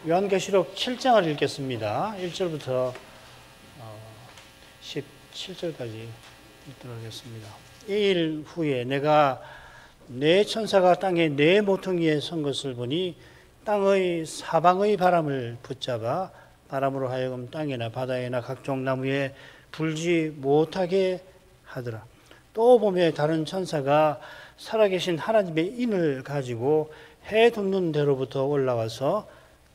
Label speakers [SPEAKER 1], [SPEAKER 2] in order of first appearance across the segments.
[SPEAKER 1] 요한계시록 7장을 읽겠습니다. 1절부터 17절까지 읽도록 하겠습니다. 이 일 후에 내가 네 천사가 땅에 네 모퉁이에 선 것을 보니 땅의 사방의 바람을 붙잡아 바람으로 하여금 땅이나 바다에나 각종 나무에 불지 못하게 하더라. 또 보매 다른 천사가 살아계신 하나님의 인을 가지고 해 돋는 데로부터 올라와서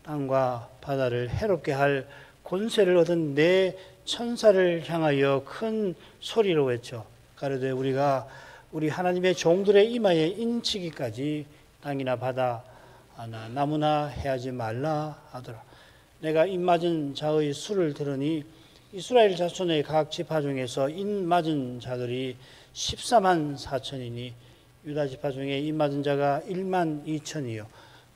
[SPEAKER 1] 땅과 바다를 해롭게 할 권세를 얻은 네 천사를 향하여 큰 소리로 외쳐 가로되 우리가 우리 하나님의 종들의 이마에 인치기까지 땅이나 바다나 나무나 해하지 말라 하더라. 내가 인맞은 자의 수를 들으니 이스라엘 자손의 각 지파 중에서 인맞은 자들이 14만 4천이니 유다 지파 중에 인맞은 자가 1만 2천이요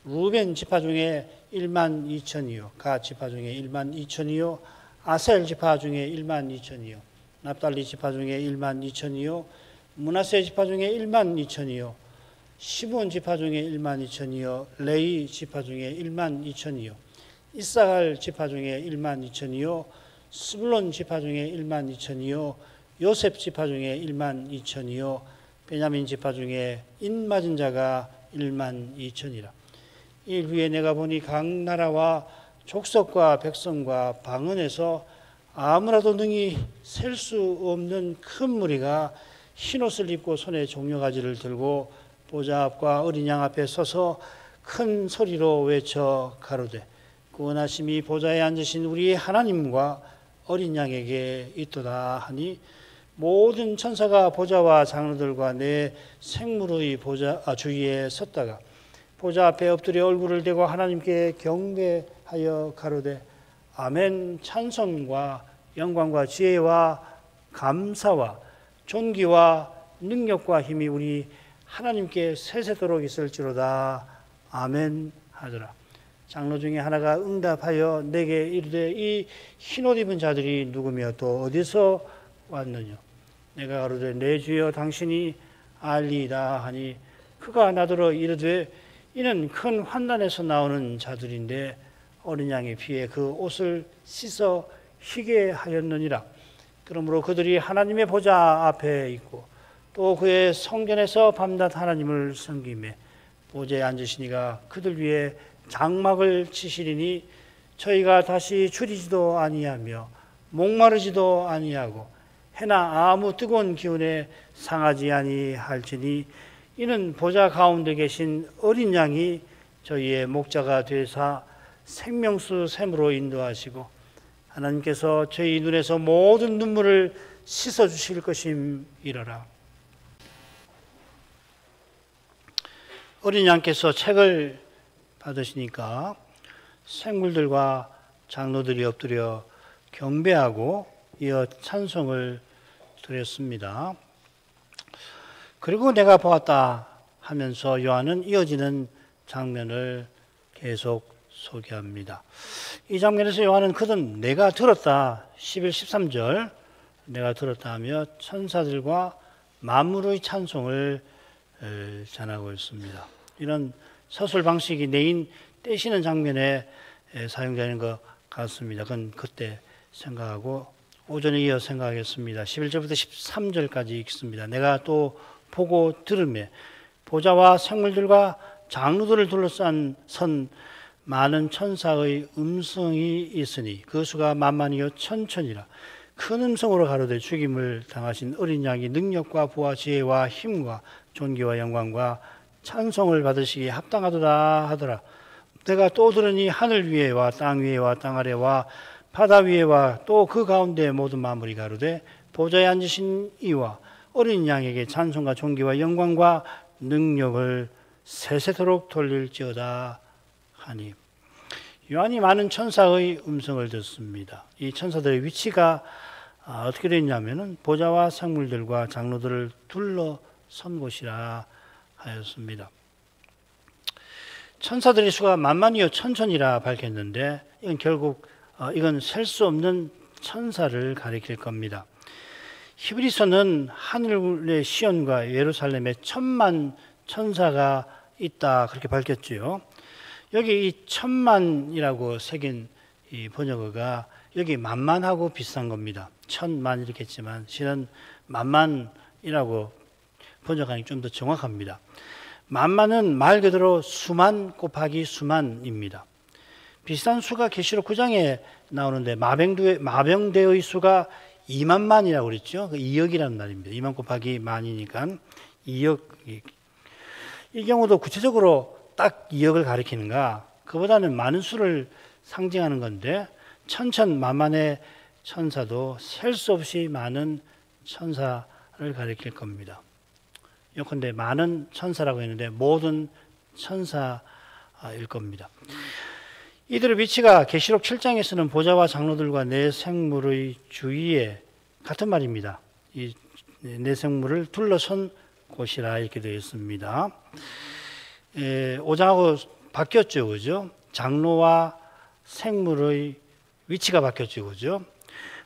[SPEAKER 1] 루벤 지파 중에 1만 2천이요 갓 지파 중에 1만 2천이요 아셀 지파 중에 1만 2천이요 납달리 지파 중에 1만 2천이요 므낫세 지파 중에 1만 2천이요 시므온 지파 중에 1만 2천이요 레위 지파 중에 1만 2천이요 이사갈 지파 중에 1만 2천이요 스불론 지파 중에 1만 2천이요 요셉 지파 중에 1만 2천이요 베냐민 지파 중에 인맞은 자가 1만 2천이라. 이 후에 내가 보니 각 나라와 족속과 백성과 방언에서 아무라도 능히 셀 수 없는 큰 무리가 흰옷을 입고 손에 종려가지를 들고 보좌 앞과 어린 양 앞에 서서 큰 소리로 외쳐 가로되 구원하심이 보좌에 앉으신 우리 하나님과 어린 양에게 있도다 하니 모든 천사가 보좌와 장로들과 내 생물의 주위에 섰다가 보좌 앞에 엎드려 얼굴을 대고 하나님께 경배하여 가로되 아멘. 찬송과 영광과 지혜와 감사와 존귀와 능력과 힘이 우리 하나님께 세세도록 있을지로다. 아멘 하더라. 장로 중에 하나가 응답하여 내게 이르되 이 흰옷 입은 자들이 누구며 또 어디서 왔느냐. 내가 가로되 내 주여 당신이 알리이다 하니 그가 나더러 이르되 이는 큰 환난에서 나오는 자들인데 어린 양의 피에 그 옷을 씻어 희게 하였느니라. 그러므로 그들이 하나님의 보좌 앞에 있고 또 그의 성전에서 밤낮 하나님을 섬기매 보좌에 앉으시니가 그들 위에 장막을 치시리니 저희가 다시 줄이지도 아니하며 목마르지도 아니하고 해나 아무 뜨거운 기운에 상하지 아니할지니 이는 보좌 가운데 계신 어린 양이 저희의 목자가 되사 생명수 샘으로 인도하시고 하나님께서 저희 눈에서 모든 눈물을 씻어주실 것임이러라. 어린 양께서 책을 받으시니까 생물들과 장로들이 엎드려 경배하고 이어 찬송을 드렸습니다. 그리고 내가 보았다 하면서 요한은 이어지는 장면을 계속 소개합니다. 이 장면에서 요한은 그든 내가 들었다 11, 13절 내가 들었다 하며 천사들과 만물의 찬송을 전하고 있습니다. 이런 서술 방식이 내인 떼시는 장면에 사용되는 것 같습니다. 그건 그때 생각하고 오전에 이어 생각하겠습니다. 11절부터 13절까지 읽습니다. 내가 또 보고 들으며 보좌와 생물들과 장로들을 둘러싼 선 많은 천사의 음성이 있으니 그 수가 만만이요 천천이라. 큰 음성으로 가로되 죽임을 당하신 어린 양이 능력과 부와 지혜와 힘과 존귀와 영광과 찬송을 받으시기에 합당하도다 하더라. 내가 또 들으니 하늘 위에와 땅 위에와 땅 아래와 바다 위에와 또 그 가운데 모든 만물이 가로되 보좌에 앉으신 이와 어린 양에게 찬송과 존귀와 영광과 능력을 세세토록 돌릴지어다 하니. 요한이 많은 천사의 음성을 듣습니다. 이 천사들의 위치가 어떻게 되어 있냐면은 보좌와 생물들과 장로들을 둘러선 곳이라 하였습니다. 천사들의 수가 만만이요 천천이라 밝혔는데 이건 결국 이건 셀 수 없는 천사를 가리킬 겁니다. 히브리서는 하늘의 시온과 예루살렘에 1000만 천사가 있다 그렇게 밝혔지요. 여기 이 천만이라고 새긴 이 번역어가 여기 만만하고 비슷한 겁니다. 천만 이렇게 했지만 실은 만만이라고 번역하니 좀 더 정확합니다. 만만은 말 그대로 수만 곱하기 수만입니다. 비슷한 수가 계시록 9장에 나오는데 마병대의 수가 2만만이라고 그랬죠. 2억이라는 말입니다. 2만 곱하기 만이니까 2억. 이 경우도 구체적으로 딱 2억을 가리키는가? 그보다는 많은 수를 상징하는 건데 천천만만의 천사도 셀 수 없이 많은 천사를 가리킬 겁니다. 요컨대 많은 천사라고 했는데 모든 천사일 겁니다. 이들의 위치가 계시록 7장에서는 보좌와 장로들과 네 생물의 주위에 같은 말입니다. 이 네 생물을 둘러선 곳이라 이렇게 되어 있습니다. 5장하고 바뀌었죠, 그죠? 장로와 생물의 위치가 바뀌었죠, 그죠?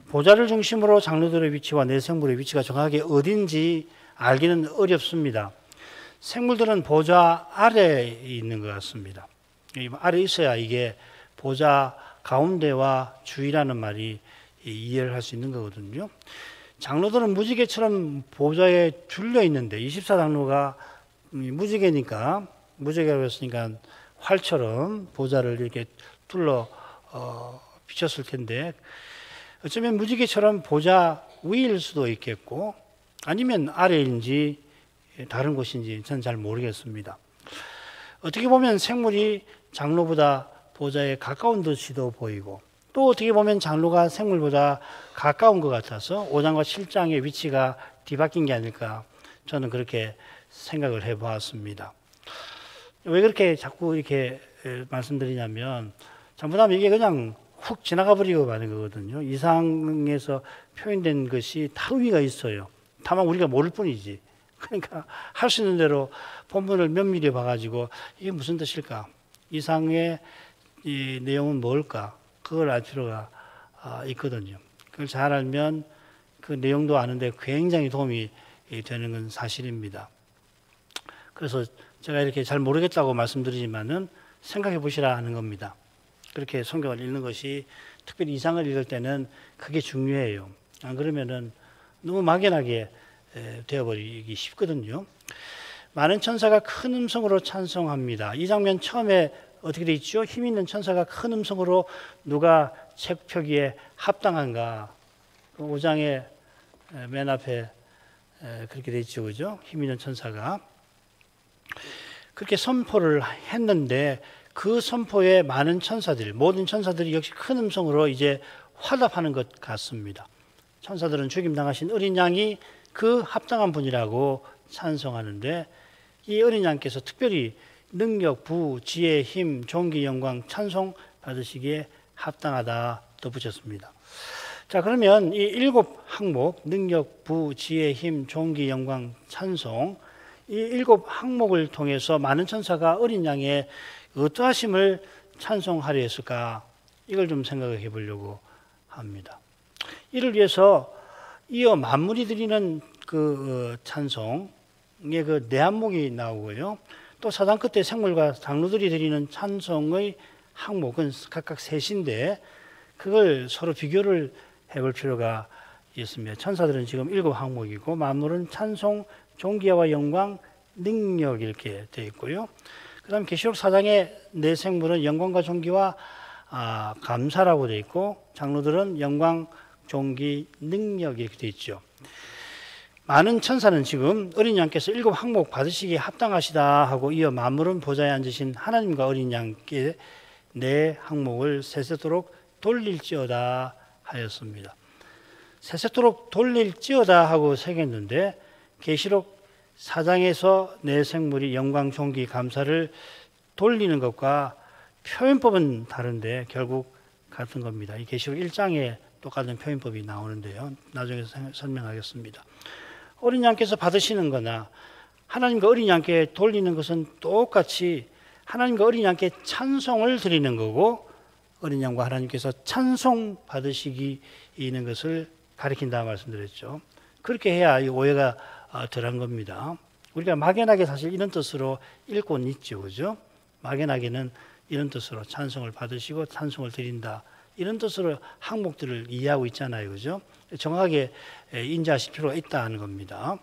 [SPEAKER 1] 보좌를 중심으로 장로들의 위치와 네 생물의 위치가 정확하게 어딘지 알기는 어렵습니다. 생물들은 보좌 아래에 있는 것 같습니다. 아래에 있어야 이게 보좌 가운데와 주위라는 말이 이해를 할 수 있는 거거든요. 장로들은 무지개처럼 보좌에 둘려 있는데 24장로가 무지개니까 무지개라고 했으니까 활처럼 보좌를 이렇게 둘러 비쳤을 텐데 어쩌면 무지개처럼 보좌 위일 수도 있겠고 아니면 아래인지 다른 곳인지 저는 잘 모르겠습니다. 어떻게 보면 생물이 장로보다 보좌에 가까운 듯이도 보이고 또 어떻게 보면 장로가 생물보다 가까운 것 같아서 5장과 7장의 위치가 뒤바뀐 게 아닐까 저는 그렇게 생각을 해보았습니다. 왜 그렇게 자꾸 이렇게 말씀드리냐면 잘못하면 이게 그냥 훅 지나가 버리고 마는 거거든요. 이상에서 표현된 것이 다 의미가 있어요. 다만 우리가 모를 뿐이지. 그러니까 할 수 있는 대로 본문을 면밀히 봐가지고 이게 무슨 뜻일까? 이상의 이 내용은 뭘까? 그걸 알 필요가 있거든요. 그걸 잘 알면 그 내용도 아는데 굉장히 도움이 되는 건 사실입니다. 그래서 제가 이렇게 잘 모르겠다고 말씀드리지만은 생각해 보시라 하는 겁니다. 그렇게 성경을 읽는 것이 특별히 이상을 읽을 때는 그게 중요해요. 안 그러면은 너무 막연하게 되어버리기 쉽거든요. 많은 천사가 큰 음성으로 찬송합니다. 이 장면 처음에 어떻게 돼 있죠? 힘 있는 천사가 큰 음성으로 누가 책 펴기에 합당한가? 5장의 맨 앞에 그렇게 돼 있죠, 그죠? 힘 있는 천사가 그렇게 선포를 했는데 그 선포에 많은 천사들, 모든 천사들이 역시 큰 음성으로 이제 화답하는 것 같습니다. 천사들은 죽임 당하신 어린 양이 그 합당한 분이라고 찬송하는데 이 어린 양께서 특별히 능력, 부, 지혜, 힘, 존귀, 영광, 찬송 받으시기에 합당하다 덧붙였습니다. 자, 그러면 이 7 항목, 능력, 부, 지혜, 힘, 존귀, 영광, 찬송 이 7 항목을 통해서 많은 천사가 어린 양의 어떠하심을 찬송하려 했을까? 이걸 좀 생각해 보려고 합니다. 이를 위해서 이어 만물이 드리는 그 찬송의 그 네 항목이 나오고요. 또 4장 끝에 생물과 장로들이 드리는 찬송의 항목은 각각 셋인데 그걸 서로 비교를 해볼 필요가 있습니다. 천사들은 지금 7 항목이고 만물은 찬송, 존귀와 영광, 능력 이렇게 되어 있고요. 그 다음 계시록 4장의 네 생물은 영광과 존귀와 감사라고 되어 있고 장로들은 영광, 존귀, 능력 이렇게 되어 있죠. 많은 천사는 지금 어린 양께서 7 항목 받으시기에 합당하시다 하고 이어 만물은 보좌에 앉으신 하나님과 어린 양께 네 항목을 세세토록 돌릴지어다 하였습니다. 세세토록 돌릴지어다 하고 새겼는데 계시록 4장에서 네 생물이 영광, 존귀, 감사를 돌리는 것과 표현법은 다른데 결국 같은 겁니다. 이 계시록 1장에 똑같은 표현법이 나오는데요. 나중에 설명하겠습니다. 어린 양께서 받으시는 거나 하나님과 어린 양께 돌리는 것은 똑같이 하나님과 어린 양께 찬송을 드리는 거고 어린 양과 하나님께서 찬송 받으시기 있는 것을 가리킨다 말씀드렸죠. 그렇게 해야 이 오해가 덜한 겁니다. 우리가 막연하게 사실 이런 뜻으로 읽고는 있죠, 그죠? 막연하게는 이런 뜻으로 찬송을 받으시고 찬송을 드린다. 이런 뜻으로 항목들을 이해하고 있잖아요. 그죠? 정확하게 인지하실 필요가 있다는 겁니다.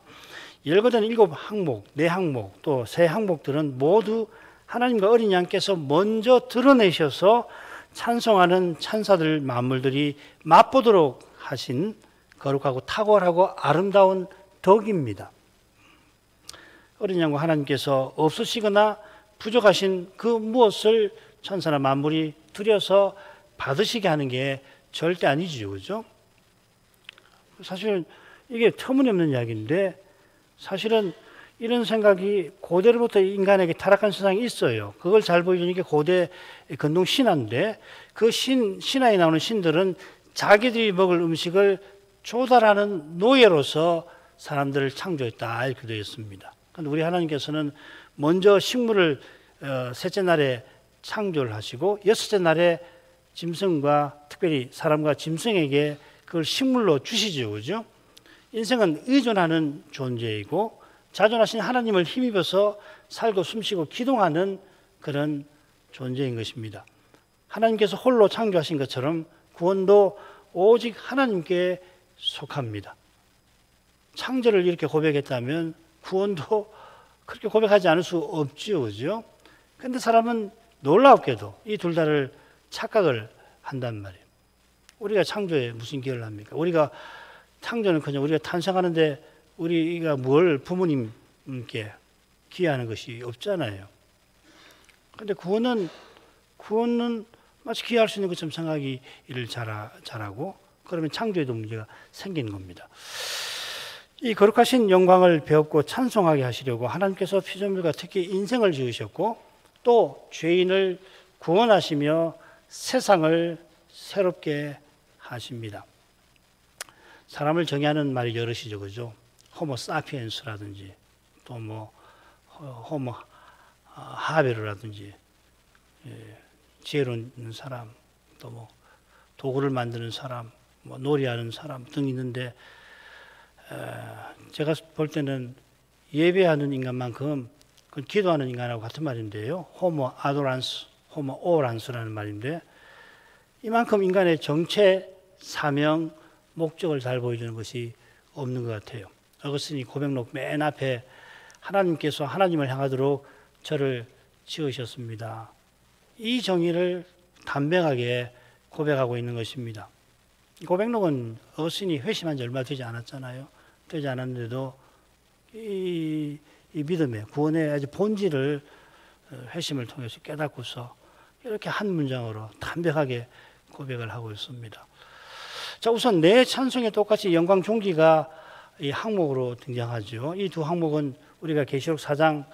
[SPEAKER 1] 열거된 7항목, 4항목, 또 3항목들은 모두 하나님과 어린 양께서 먼저 드러내셔서 찬송하는 천사들 만물들이 맛보도록 하신 거룩하고 탁월하고 아름다운 덕입니다. 어린 양과 하나님께서 없으시거나 부족하신 그 무엇을 천사나 만물이 들여서 받으시게 하는 게 절대 아니죠. 그죠? 사실은 이게 터무니없는 이야기인데 사실은 이런 생각이 고대로부터 인간에게 타락한 세상이 있어요. 그걸 잘 보여주는 게 고대 근동 신화인데 그 신화에 나오는 신들은 자기들이 먹을 음식을 조달하는 노예로서 사람들을 창조했다 이렇게 되어 있습니다. 그런데 우리 하나님께서는 먼저 식물을 셋째 날에 창조를 하시고 여섯째 날에 짐승과 특별히 사람과 짐승에게 그걸 식물로 주시죠. 그죠? 인생은 의존하는 존재이고 자존하신 하나님을 힘입어서 살고 숨쉬고 기동하는 그런 존재인 것입니다. 하나님께서 홀로 창조하신 것처럼 구원도 오직 하나님께 속합니다. 창조를 이렇게 고백했다면 구원도 그렇게 고백하지 않을 수 없죠. 그죠? 그런데 사람은 놀랍게도 이 둘 다를 착각을 한단 말이에요. 우리가 창조에 무슨 기여를 합니까? 우리가 창조는커녕 우리가 탄생하는데 우리가 뭘 부모님께 기여하는 것이 없잖아요. 그런데 구원은 마치 기여할 수 있는 것처럼 생각하기를 잘하고 그러면 창조에도 문제가 생기는 겁니다. 이 거룩하신 영광을 배웠고 찬송하게 하시려고 하나님께서 피조물과 특히 인생을 지으셨고 또 죄인을 구원하시며 세상을 새롭게 하십니다. 사람을 정의하는 말이 여럿이죠. 그죠? 호모 사피엔스라든지 또 뭐 호모 하베르라든지 지혜로운 사람 또 뭐 도구를 만드는 사람 뭐 놀이하는 사람 등 있는데 제가 볼 때는 예배하는 인간만큼 그건 기도하는 인간하고 같은 말인데요. 호모 아도란스, 호모 오란스라는 말인데 이만큼 인간의 정체, 사명, 목적을 잘 보여주는 것이 없는 것 같아요. 어거스틴이 고백록 맨 앞에 하나님께서 하나님을 향하도록 저를 지으셨습니다. 이 정의를 담백하게 고백하고 있는 것입니다. 고백록은 어거스틴이 회심한 지 얼마 되지 않았잖아요. 되지 않았는데도 이 믿음의 구원의 아주 본질을 회심을 통해서 깨닫고서 이렇게 한 문장으로 담백하게 고백을 하고 있습니다. 자, 우선 내 찬송에 똑같이 영광 존귀가 이 항목으로 등장하죠. 이 두 항목은 우리가 계시록 4장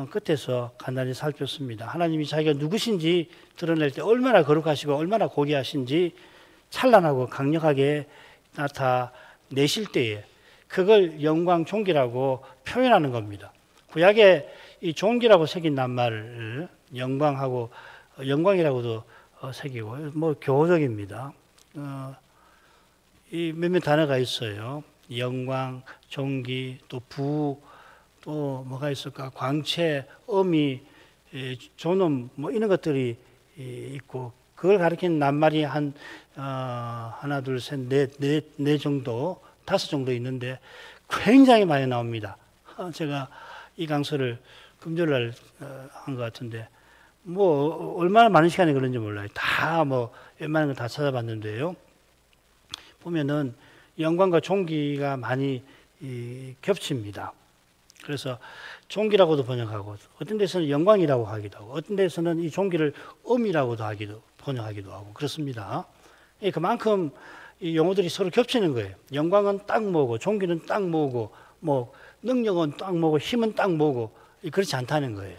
[SPEAKER 1] 끝에서 간단히 살폈습니다. 하나님이 자기가 누구신지 드러낼 때 얼마나 거룩하시고 얼마나 고귀하신지 찬란하고 강력하게 나타내실 때에 그걸 영광 존귀라고 표현하는 겁니다. 구약에 이 존귀라고 새긴 낱말을 영광하고 영광이라고도 새기고 뭐 교호적입니다. 이 몇몇 단어가 있어요. 영광, 존귀, 또 부, 또 뭐가 있을까? 광채, 어미, 존엄 뭐 이런 것들이 있고 그걸 가리키는 낱말이 한 하나, 둘, 셋, 네 정도, 5 정도 있는데 굉장히 많이 나옵니다. 제가 이 강서를 금요일날 한 것 같은데 뭐 얼마나 많은 시간이 걸렸는지 몰라요. 다 뭐 웬만한 거 다 찾아봤는데요. 보면은 영광과 존귀가 많이 겹칩니다. 그래서 존귀라고도 번역하고 어떤 데서는 영광이라고 하기도 하고 어떤 데서는 이 존귀를 음이라고도 번역하기도 하고 그렇습니다. 그만큼 이 용어들이 서로 겹치는 거예요. 영광은 딱 뭐고 존귀는 딱 뭐고 뭐 능력은 딱 뭐고 힘은 딱 뭐고 그렇지 않다는 거예요.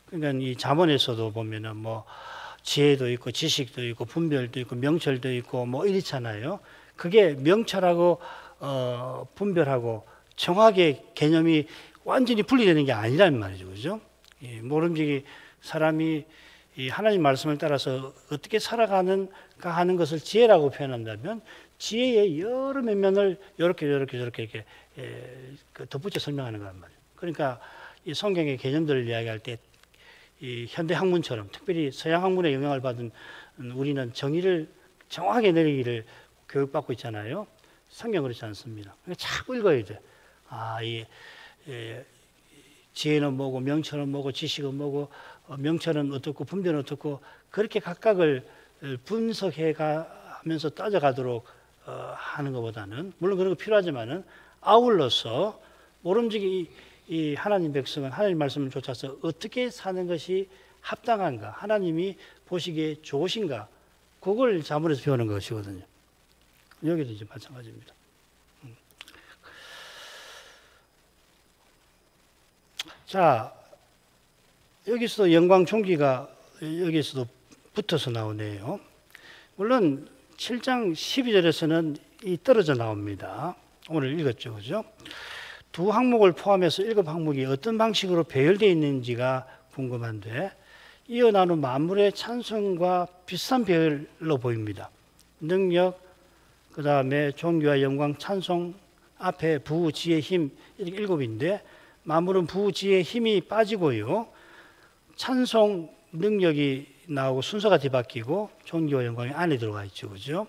[SPEAKER 1] 그러니까 이 잠언에서도 보면은 뭐 지혜도 있고 지식도 있고 분별도 있고 명철도 있고 뭐 이렇잖아요. 그게 명철하고 분별하고 정확하게 개념이 완전히 분리되는 게 아니라는 말이죠. 그죠? 모름지기 사람이 이 하나님 말씀을 따라서 어떻게 살아가는가 하는 것을 지혜라고 표현한다면 지혜의 여러 면면을 이렇게 덧붙여 설명하는 거란 말이에요. 그러니까 이 성경의 개념들을 이야기할 때 이 현대 학문처럼 특별히 서양 학문의 영향을 받은 우리는 정의를 정확하게 내리기를 교육받고 있잖아요. 성경 그렇지 않습니다. 자꾸 읽어야 돼. 지혜는 뭐고 명철은 뭐고 지식은 뭐고 명철은 어떻고 분별은 어떻고 그렇게 각각을 분석해 가면서 따져가도록 하는 것보다는 물론 그런 거 필요하지만은 아울러서 모름지기 이 하나님 백성은 하나님 말씀을 쫓아서 어떻게 사는 것이 합당한가, 하나님이 보시기에 좋으신가, 그걸 자문해서 배우는 것이거든요. 여기도 이제 마찬가지입니다. 자, 여기서도 영광 존귀가 여기서도 붙어서 나오네요. 물론 7장 12절에서는 이 떨어져 나옵니다. 오늘 읽었죠, 그죠? 두 항목을 포함해서 7항목이 어떤 방식으로 배열되어 있는지가 궁금한데 이어 나눈 만물의 찬송과 비슷한 배열로 보입니다. 능력, 그 다음에 존귀와 영광, 찬송, 앞에 부, 지혜, 힘 이렇게 7인데 만물은 부, 지혜, 힘이 빠지고요. 찬송, 능력이 나오고 순서가 뒤바뀌고 존귀와 영광이 안에 들어가 있죠, 그죠?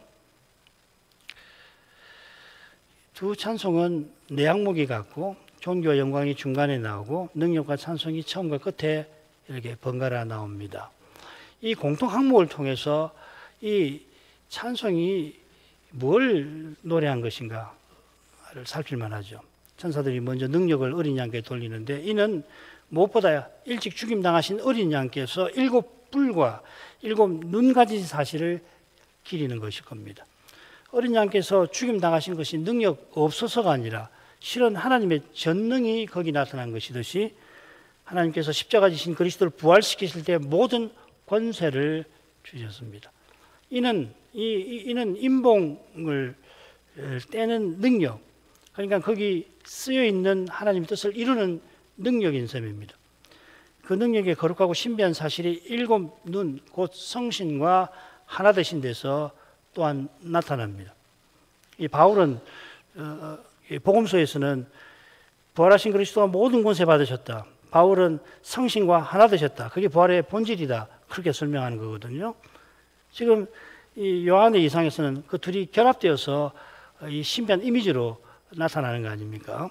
[SPEAKER 1] 두 찬송은 네 항목이 같고 존귀와 영광이 중간에 나오고 능력과 찬송이 처음과 끝에 이렇게 번갈아 나옵니다. 이 공통 항목을 통해서 이 찬송이 뭘 노래한 것인가를 살필만 하죠. 천사들이 먼저 능력을 어린 양께 돌리는데 이는 무엇보다 일찍 죽임당하신 어린 양께서 7뿔과 7눈가지 사실을 기리는 것일 겁니다. 어린 양께서 죽임당하신 것이 능력 없어서가 아니라 실은 하나님의 전능이 거기 나타난 것이듯이 하나님께서 십자가 지신 그리스도를 부활시키실 때 모든 권세를 주셨습니다. 이는 인봉을 떼는 능력, 그러니까 거기 쓰여 있는 하나님의 뜻을 이루는 능력인 셈입니다. 그 능력의 거룩하고 신비한 사실이 7눈, 곧 성신과 하나 되신 데서 또한 나타납니다. 이 바울은 복음서에서는 부활하신 그리스도가 모든 권세 받으셨다. 바울은 성신과 하나 되셨다. 그게 부활의 본질이다. 그렇게 설명하는 거거든요. 지금 이 요한의 이상에서는 그 둘이 결합되어서 이 신비한 이미지로 나타나는 거 아닙니까?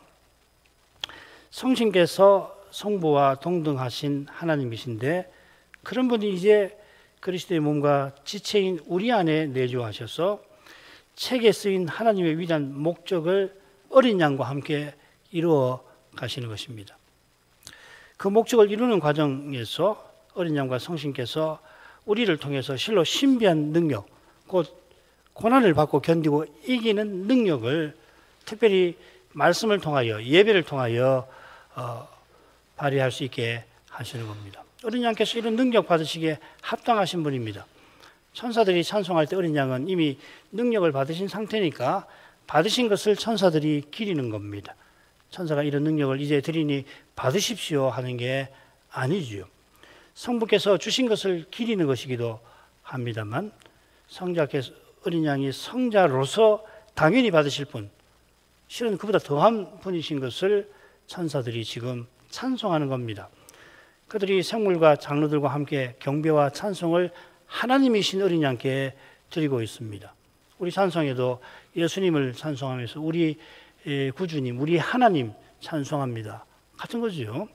[SPEAKER 1] 성신께서 성부와 동등하신 하나님이신데 그런 분이 이제 그리스도의 몸과 지체인 우리 안에 내주하셔서 책에 쓰인 하나님의 위대한 목적을 어린 양과 함께 이루어 가시는 것입니다. 그 목적을 이루는 과정에서 어린 양과 성신께서 우리를 통해서 실로 신비한 능력, 곧 고난을 받고 견디고 이기는 능력을 특별히 말씀을 통하여 예배를 통하여 발휘할 수 있게 하시는 겁니다. 어린 양께서 이런 능력 받으시기에 합당하신 분입니다. 천사들이 찬송할 때 어린 양은 이미 능력을 받으신 상태니까 받으신 것을 천사들이 기리는 겁니다. 천사가 이런 능력을 이제 드리니 받으십시오 하는 게 아니지요. 성부께서 주신 것을 기리는 것이기도 합니다만 성자께서 어린 양이 성자로서 당연히 받으실 분, 실은 그보다 더한 분이신 것을 천사들이 지금 찬송하는 겁니다. 그들이 생물과 장로들과 함께 경배와 찬송을 하나님이신 어린 양께 드리고 있습니다. 우리 찬송에도 예수님을 찬송하면서 우리 구주님, 우리 하나님 찬송합니다. 같은 거죠.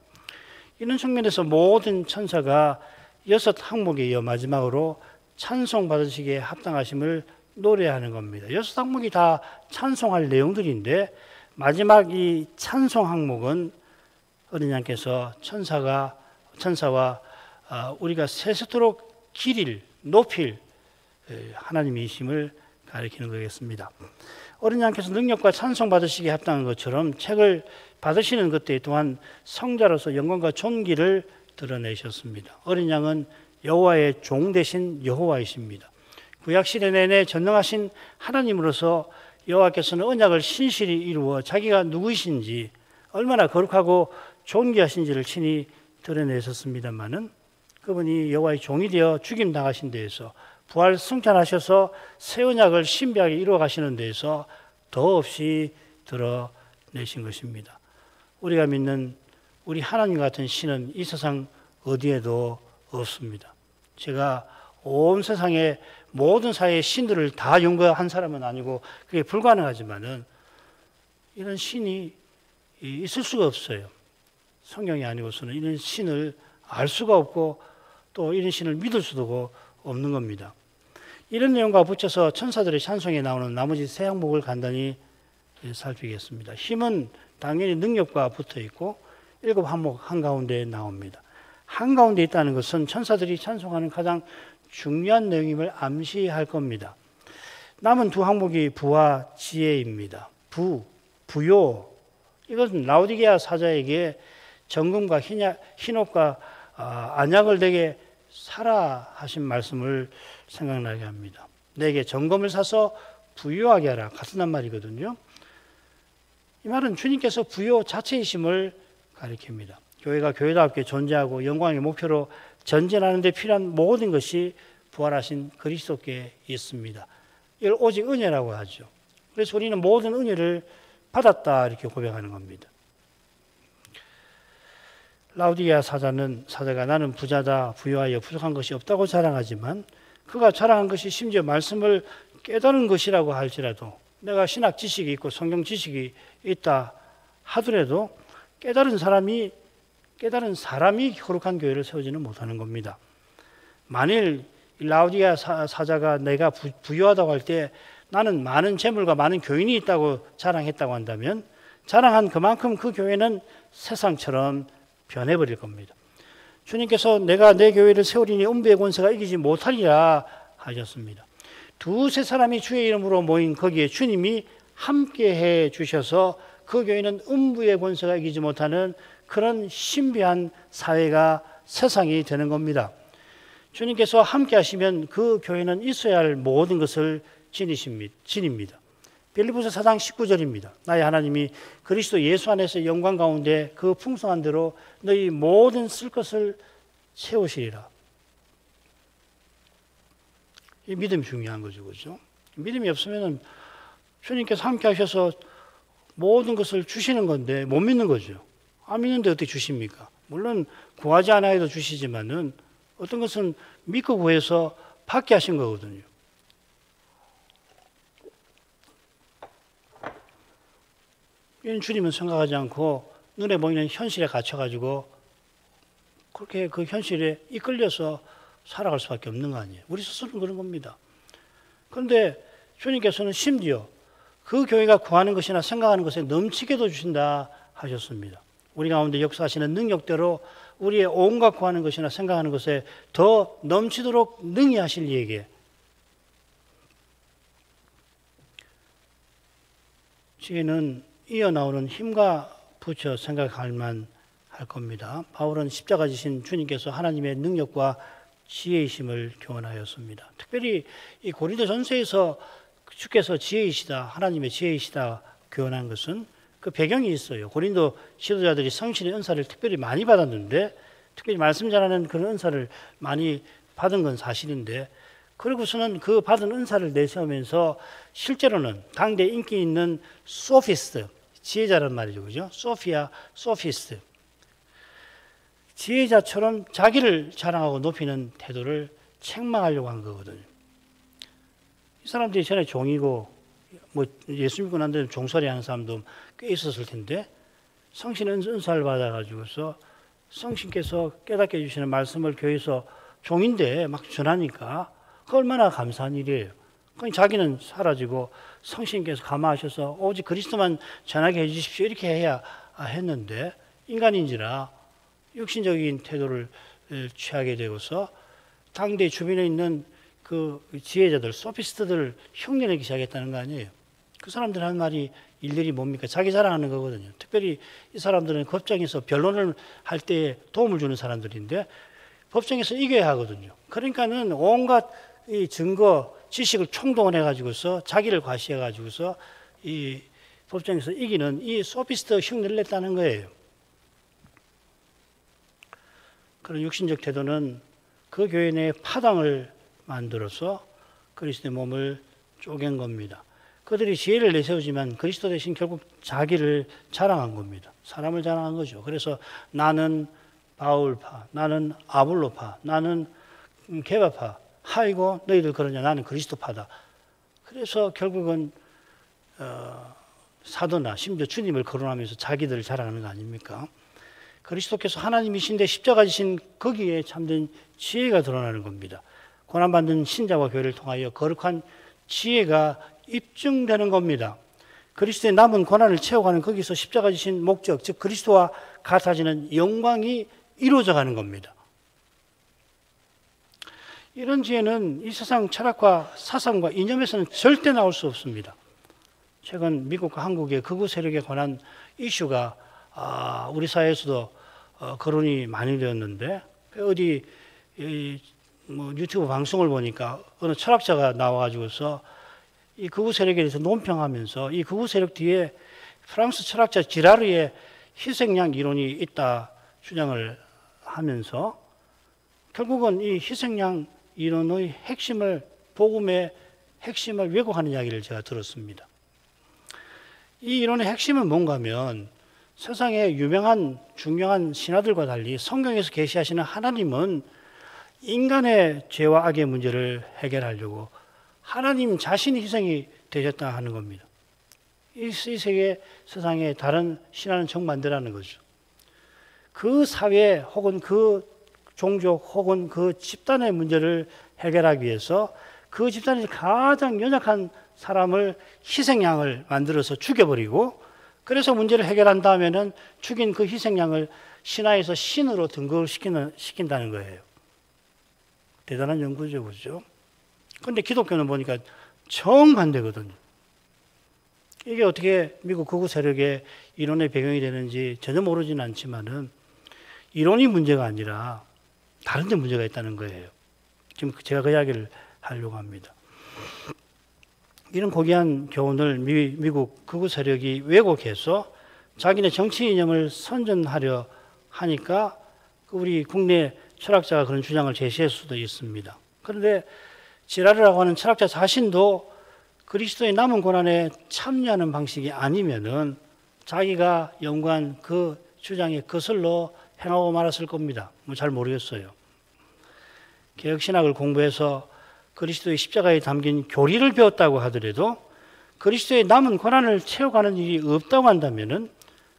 [SPEAKER 1] 이런 측면에서 모든 천사가 6항목에 이어 마지막으로 찬송 받으시기에 합당하심을 노래하는 겁니다. 6항목이 다 찬송할 내용들인데 마지막 이 찬송 항목은 어린 양께서 천사와 우리가 세세토록 기릴, 높일 하나님이심을 가리키는 거겠습니다. 어린 양께서 능력과 찬송 받으시기에 합당한 것처럼 책을 받으시는 그때 또한 성자로서 영광과 존귀를 드러내셨습니다. 어린 양은 여호와의 종 되신 여호와이십니다. 구약시대 내내 전능하신 하나님으로서 여호와께서는 언약을 신실히 이루어 자기가 누구이신지 얼마나 거룩하고 존귀하신지를 친히 드러내셨습니다마는 그분이 여호와의 종이 되어 죽임당하신 데에서 부활 승천하셔서 새 언약을 신비하게 이루어 가시는 데에서 더없이 드러내신 것입니다. 우리가 믿는 우리 하나님 같은 신은 이 세상 어디에도 없습니다. 제가 온 세상의 모든 사회의 신들을 다 연구한 사람은 아니고 그게 불가능하지만은 이런 신이 있을 수가 없어요. 성경이 아니고서는 이런 신을 알 수가 없고 또 이런 신을 믿을 수도 없는 겁니다. 이런 내용과 붙여서 천사들의 찬송에 나오는 나머지 세 항목을 간단히 살피겠습니다. 힘은 당연히 능력과 붙어 있고 7 항목 한가운데 나옵니다. 한가운데 있다는 것은 천사들이 찬송하는 가장 중요한 내용임을 암시할 겁니다. 남은 2 항목이 부와 지혜입니다. 부요. 이것은 라오디게아 사자에게 정금과 흰옷과 안약을 내게 사라 하신 말씀을 생각나게 합니다. 내게 정금을 사서 부유하게 하라. 같은 말이거든요. 이 말은 주님께서 부요 자체이심을 가리킵니다. 교회가 교회답게 존재하고 영광의 목표로 전진하는 데 필요한 모든 것이 부활하신 그리스도께 있습니다. 이걸 오직 은혜라고 하죠. 그래서 우리는 모든 은혜를 받았다 이렇게 고백하는 겁니다. 라오디게아 사자가 나는 부자다 부유하여 부족한 것이 없다고 자랑하지만 그가 자랑한 것이 심지어 말씀을 깨달은 것이라고 할지라도 내가 신학 지식이 있고 성경 지식이 있다 하더라도 깨달은 사람이 거룩한 교회를 세우지는 못하는 겁니다. 만일 라오디게아 사자가 내가 부유하다고 할 때 나는 많은 재물과 많은 교인이 있다고 자랑했다고 한다면 자랑한 그만큼 그 교회는 세상처럼 변해버릴 겁니다. 주님께서 내가 내 교회를 세우리니 음부의 권세가 이기지 못하리라 하셨습니다. 2-3 사람이 주의 이름으로 모인 거기에 주님이 함께해 주셔서 그 교회는 음부의 권세가 이기지 못하는 그런 신비한 사회가 세상이 되는 겁니다. 주님께서 함께 하시면 그 교회는 있어야 할 모든 것을 지닙니다. 빌립보서 4장 19절입니다. 나의 하나님이 그리스도 예수 안에서 영광 가운데 그 풍성한 대로 너희 모든 쓸 것을 채우시리라. 이 믿음이 중요한 거죠. 그렇죠? 믿음이 없으면 주님께서 함께 하셔서 모든 것을 주시는 건데 못 믿는 거죠. 안 믿는데 어떻게 주십니까? 물론 구하지 않아도 주시지만은 어떤 것은 믿고 구해서 받게 하신 거거든요. 이런 주님은 생각하지 않고 눈에 보이는 현실에 갇혀가지고 그렇게 그 현실에 이끌려서 살아갈 수밖에 없는 거 아니에요. 우리 스스로는 그런 겁니다. 그런데 주님께서는 심지어 그 교회가 구하는 것이나 생각하는 것에 넘치게도 주신다 하셨습니다. 우리 가운데 역사하시는 능력대로 우리의 온갖 구하는 것이나 생각하는 것에 더 넘치도록 능히 하실 이에게 지혜는 이어 나오는 힘과 붙여 생각할 만할 겁니다. 바울은 십자가 지신 주님께서 하나님의 능력과 지혜이심을 교훈하였습니다. 특별히 이 고린도전서에서 주께서 지혜이시다, 하나님의 지혜이시다 교훈한 것은 그 배경이 있어요. 고린도 지도자들이 성신의 은사를 특별히 많이 받았는데 특별히 말씀 전하는 그런 은사를 많이 받은 건 사실인데 그리고서는 그 받은 은사를 내세우면서 실제로는 당대 인기 있는 소피스트, 지혜자란 말이죠. 그죠? 소피스트. 지혜자처럼 자기를 자랑하고 높이는 태도를 책망하려고 한 거거든요. 이 사람들이 전에 종이고 뭐 예수 믿고 난 다음에 종살이 하는 사람도 꽤 있었을 텐데 성신의 은사를 받아가지고서 성신께서 깨닫게 해주시는 말씀을 교회에서 종인데 막 전하니까 그 얼마나 감사한 일이에요. 그러니까 자기는 사라지고 성신께서 감화하셔서 오직 그리스도만 전하게 해주십시오 이렇게 해야 했는데 인간인지라 육신적인 태도를 취하게 되어서 당대 주변에 있는 그 지혜자들, 소피스트들을 흉내내기 시작했다는 거 아니에요. 그 사람들 하는 말이 일들이 뭡니까? 자기 자랑하는 거거든요. 특별히 이 사람들은 법정에서 변론을 할 때 도움을 주는 사람들인데 법정에서 이겨야 하거든요. 그러니까는 온갖 이 증거, 지식을 총동원해가지고서 자기를 과시해가지고서 이 법정에서 이기는 이 소피스트 흉내를 냈다는 거예요. 그런 육신적 태도는 그 교회 내에 파당을 만들어서 그리스도의 몸을 쪼갠 겁니다. 그들이 지혜를 내세우지만 그리스도 대신 결국 자기를 자랑한 겁니다. 사람을 자랑한 거죠. 그래서 나는 바울파, 나는 아볼로파, 나는 게바파. 아이고 너희들 그러냐, 나는 그리스도파다. 그래서 결국은 사도나 심지어 주님을 거론하면서 자기들을 자랑하는 거 아닙니까? 그리스도께서 하나님이신데 십자가 지신 거기에 참된 지혜가 드러나는 겁니다. 고난받는 신자와 교회를 통하여 거룩한 지혜가 입증되는 겁니다. 그리스도의 남은 고난을 채워가는 거기서 십자가 지신 목적, 즉 그리스도와 같아지는 영광이 이루어져 가는 겁니다. 이런 지혜는 이 세상 철학과 사상과 이념에서는 절대 나올 수 없습니다. 최근 미국과 한국의 극우 세력에 관한 이슈가 우리 사회에서도 거론이 많이 되었는데, 어디 유튜브 방송을 보니까 어느 철학자가 나와가지고서 이 극우 세력에 대해서 논평하면서 이 극우 세력 뒤에 프랑스 철학자 지라르의 희생양 이론이 있다 주장을 하면서 결국은 이 희생양 이론의 핵심을, 복음의 핵심을 왜곡하는 이야기를 제가 들었습니다. 이 이론의 핵심은 뭔가 하면 세상의 유명한 중요한 신화들과 달리 성경에서 계시하시는 하나님은 인간의 죄와 악의 문제를 해결하려고 하나님 자신이 희생이 되셨다 하는 겁니다. 이 세계 세상의 다른 신화는 정반대라는 거죠. 그 사회 혹은 그 종족 혹은 그 집단의 문제를 해결하기 위해서 그 집단이 가장 연약한 사람을 희생양을 만들어서 죽여버리고, 그래서 문제를 해결한 다음에는 죽인 그 희생양을 신화에서 신으로 등극을 시킨다는 거예요. 대단한 연구죠, 그죠? 그런데 기독교는 보니까 정반대거든요. 이게 어떻게 미국 극우 세력의 이론의 배경이 되는지 전혀 모르지는 않지만은 이론이 문제가 아니라 다른 데 문제가 있다는 거예요. 지금 제가 그 이야기를 하려고 합니다. 이런 고귀한 교훈을 미국 극우 세력이 왜곡해서 자기네 정치 이념을 선전하려 하니까 우리 국내 철학자가 그런 주장을 제시할 수도 있습니다. 그런데 지라르라고 하는 철학자 자신도 그리스도의 남은 고난에 참여하는 방식이 아니면은 자기가 연구한 그 주장에 거슬러 행하고 말았을 겁니다. 잘 모르겠어요. 개혁신학을 공부해서 그리스도의 십자가에 담긴 교리를 배웠다고 하더라도 그리스도의 남은 고난을 채워가는 일이 없다고 한다면은